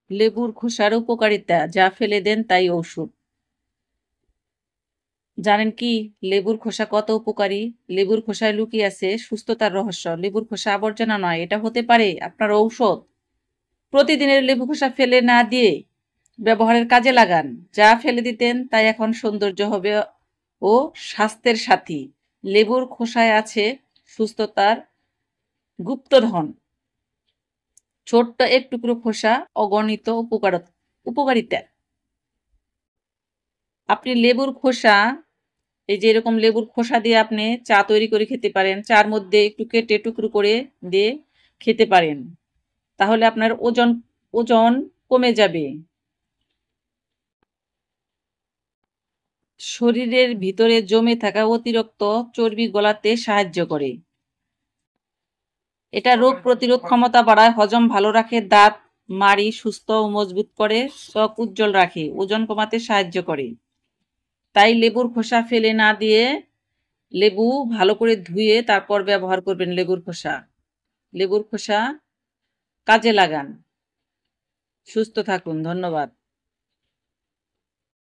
লেবুর খোসার উপকারিতা, যা ফেলে দেন তাই ঔষধ। জানেন কি লেবুর খোসা কত উপকারী? লেবুর খোসায় লুকিয়ে আছে সুস্থতার রহস্য। লেবুর খোসা আবর্জনা নয়, এটা হতে পারে আপনার ঔষধ। প্রতিদিনের লেবু খোসা ফেলে না দিয়ে ব্যবহারের কাজে লাগান। যা ফেলে দিতেন তাই এখন সৌন্দর্য হবে ও স্বাস্থ্যের সাথী। লেবুর খোসায় আছে সুস্থতার গুপ্তধন। ছোট্ট এক টুকরো খোসা, অগণিত উপকারিতা। আপনি লেবুর খোসা, এই যে এরকম লেবুর খোসা দিয়ে আপনি চা তৈরি করে খেতে পারেন। চার মধ্যে একটু কেটে টুকরো করে দিয়ে খেতে পারেন। তাহলে আপনার ওজন কমে যাবে। শরীরের ভিতরে জমে থাকা অতিরিক্ত চর্বি গলাতে সাহায্য করে। এটা রোগ প্রতিরোধ ক্ষমতা বাড়ায়, হজম ভালো রাখে, দাঁত মাড়ি সুস্থ ও মজবুত করে, ত্বক উজ্জ্বল রাখে, ওজন কমাতে সাহায্য করে। তাই লেবুর খোসা ফেলে না দিয়ে লেবু ভালো করে ধুয়ে তারপর ব্যবহার করবেন। লেবুর খোসা কাজে লাগান। সুস্থ থাকুন। ধন্যবাদ।